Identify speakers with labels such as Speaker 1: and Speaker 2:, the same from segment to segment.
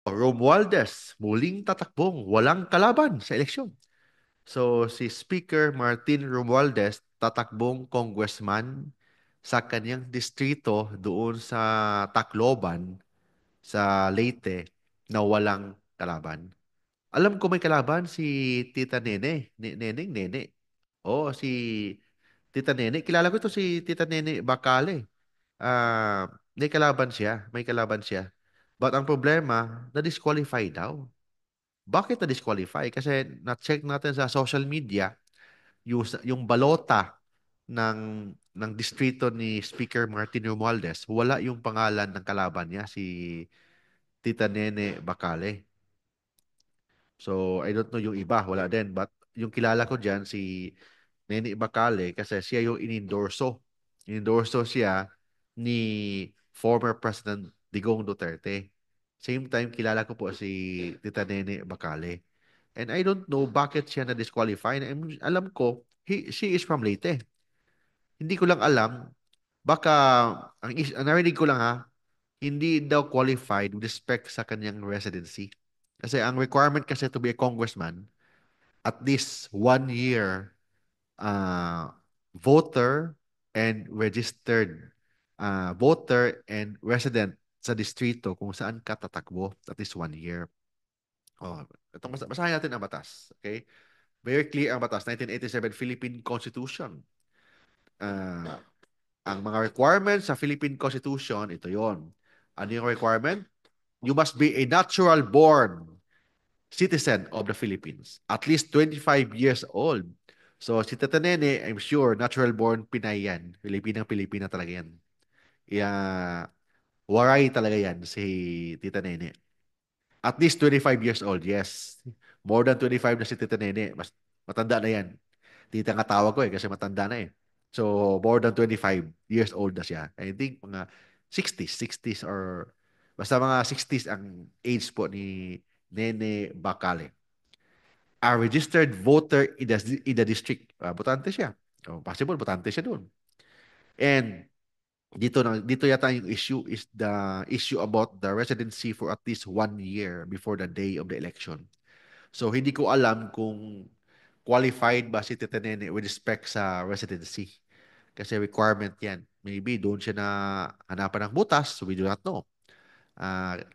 Speaker 1: Romualdez muling tatakbong walang kalaban sa eleksyon. So si Speaker Martin Romualdez tatakbong congressman sa kanyang distrito doon sa Tacloban sa Leyte na walang kalaban. Alam ko may kalaban si Tita Nene, Neneng Nene. Oo, si Tita Nene. Kilala ko ito si Tita Nene Bacale. May kalaban siya. May kalaban siya. But ang problema, na-disqualify daw. Bakit na-disqualify? Kasi na-check natin sa social media, yung balota ng distrito ni Speaker Martin Romualdez, wala yung pangalan ng kalaban niya, si Tita Nene Bacale. So, I don't know yung iba, wala din. But yung kilala ko dyan, si Nene Bacale, kasi siya yung inendorso. Inendorso siya ni former President Digong Duterte. Same time, kilala ko po si Tita Nene Bacale. And I don't know bakit siya na-disqualify. Alam ko, she is from Leyte. Hindi ko lang alam, baka, ang narinig ko lang ha, hindi daw qualified with respect sa kanyang residency. Kasi ang requirement kasi to be a congressman, at least 1 year uh, voter and registered voter and resident sa distrito kung saan ka tatakbo at least 1 year. Oh, basahin natin ang batas. Okay? Very clear ang batas. 1987 Philippine Constitution. Uh, ang mga requirements sa Philippine Constitution, ito yon. Ano yung requirement? You must be a natural born citizen of the Philippines. At least 25 years old. So, si Tata Nene, I'm sure, natural born Pinay yan. Pilipinang-Pilipina talaga yan. Waray talaga yan, si Tita Nene. At least 25 years old, yes. More than 25 na si Tita Nene. Mas matanda na yan. Tita nga tawag ko kasi matanda na eh. So, more than 25 years old na siya. I think mga 60s or basta mga 60s ang age po ni Nene Bacale. A registered voter in the district. Botante siya. Possible, botante siya doon. And dito yata yung issue is the issue about the residency for at least 1 year before the day of the election. So, hindi ko alam kung qualified ba si Tita Nene with respect sa residency. Kasi requirement yan. Maybe doon siya na hanapan ng butas. So we do not know.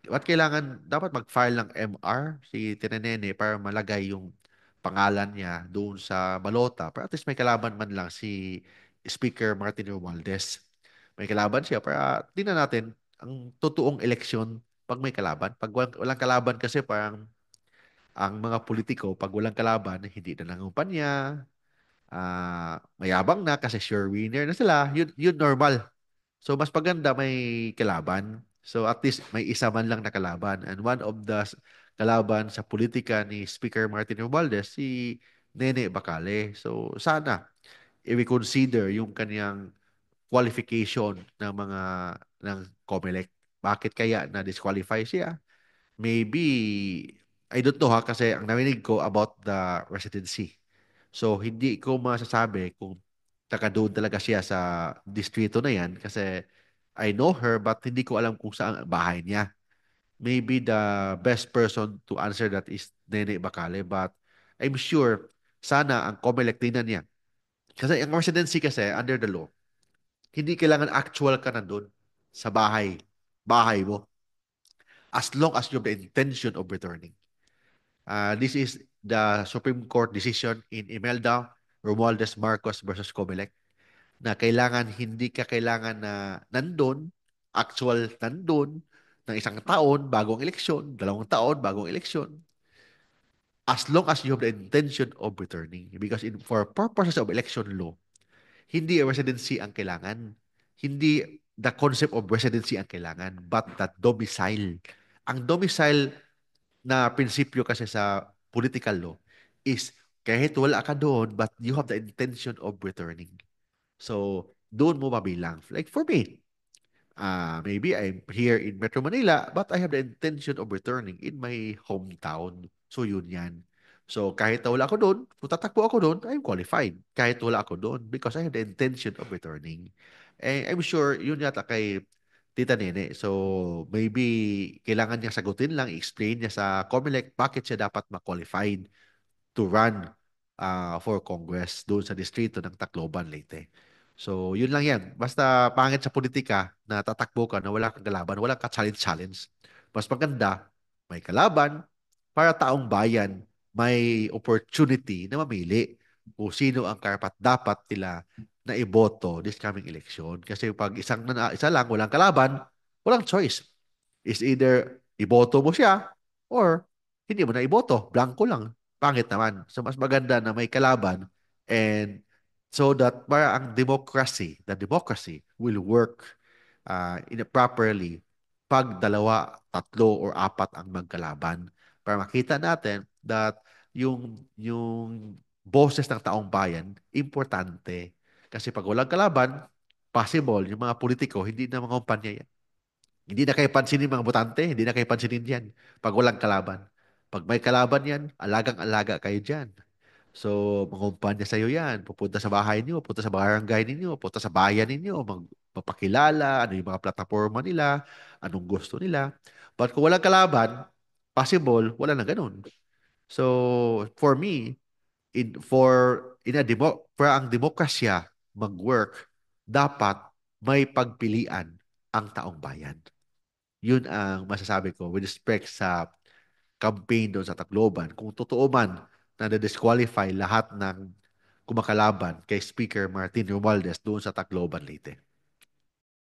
Speaker 1: What kailangan, dapat mag-file ng MR si Tita Nene para malagay yung pangalan niya doon sa balota. Para at least may kalaban man lang si Speaker Martin Romualdez. May kalaban siya para tingnan natin ang totoong eleksyon pag may kalaban. Pag walang kalaban kasi parang ang mga politiko, pag walang kalaban, hindi na nangumpanya, mayabang na kasi sure winner na sila. Yun normal. So, mas paganda may kalaban. So, at least may isa man lang na kalaban. And one of the kalaban sa politika ni Speaker Martin Romualdez, si Nene Bacale. So, sana i-reconsider yung kanyang qualification ng mga ng COMELEC. Bakit kaya na-disqualify siya? Maybe, I don't know ha, kasi ang narinig ko about the residency. So, hindi ko masasabi kung taga doon talaga siya sa distrito na yan kasi I know her but hindi ko alam kung saan ang bahay niya. Maybe the best person to answer that is Nene Bacale but I'm sure sana ang COMELEC tingnan niya. Kasi ang residency kasi under the law, hindi kailangan actual ka nandun sa bahay mo as long as you have the intention of returning. This is the Supreme Court decision in Imelda Romualdez Marcos versus Comelec na kailangan hindi ka kailangan na nandun, actual nandun, ng 1 taon bagong eleksyon, 2 taon bagong eleksyon, as long as you have the intention of returning. Because for purposes of election law, hindi residency ang kailangan. Hindi the concept of residency ang kailangan, but that domicile. Ang domicile na prinsipyo kasi sa political law is kahit wala ka doon, but you have the intention of returning. So, doon mo mabilang. Like for me, maybe I'm here in Metro Manila, but I have the intention of returning in my hometown. So, yun yan. So, kahit na wala ako doon, kung tatakbo ako doon, I'm qualified. Kahit wala ako doon because I have the intention of returning. And I'm sure, yun yata kay Tita Nene. So, maybe kailangan niya sagutin lang, i-explain niya sa COMELEC bakit siya dapat ma-qualified to run for Congress doon sa distrito ng Tacloban, Leyte. So, yun lang yan. Basta pangit sa politika na tatakbo ka na wala kang kalaban, wala ka challenge-challenge. Mas maganda, may kalaban para taong bayan may opportunity na mamili kung sino ang karapat-dapat nila na iboto this coming election. Kasi pag isa lang, walang kalaban, walang choice. Is either iboto mo siya or hindi mo na iboto. Blanco lang. Pangit naman. So mas maganda na may kalaban and so that para ang the democracy will work properly pag dalawa, tatlo, or apat ang magkalaban. Para makita natin that yung boses ng taong bayan, importante. Kasi pag walang kalaban, possible, yung mga politiko, hindi na mga kumpanya yan. Hindi na kayo pansinin mga botante, hindi na kayo pansinin yan pag walang kalaban. Pag may kalaban yan, alagang-alaga kayo dyan. So, mangumpanya sa iyo yan. Pupunta sa bahay niyo, pupunta sa barangay ninyo, pupunta sa bayan ninyo, magpapakilala, ano yung mga plataforma nila, anong gusto nila. But kung walang kalaban, possible, wala na ganun. So, for me, for ang demokrasya mag-work, dapat may pagpilian ang taong bayan. Yun ang masasabi ko with respect sa campaign doon sa Tacloban. Kung totoo man na na-disqualify lahat ng kumakalaban kay Speaker Martin Romualdez doon sa Tacloban, Leyte.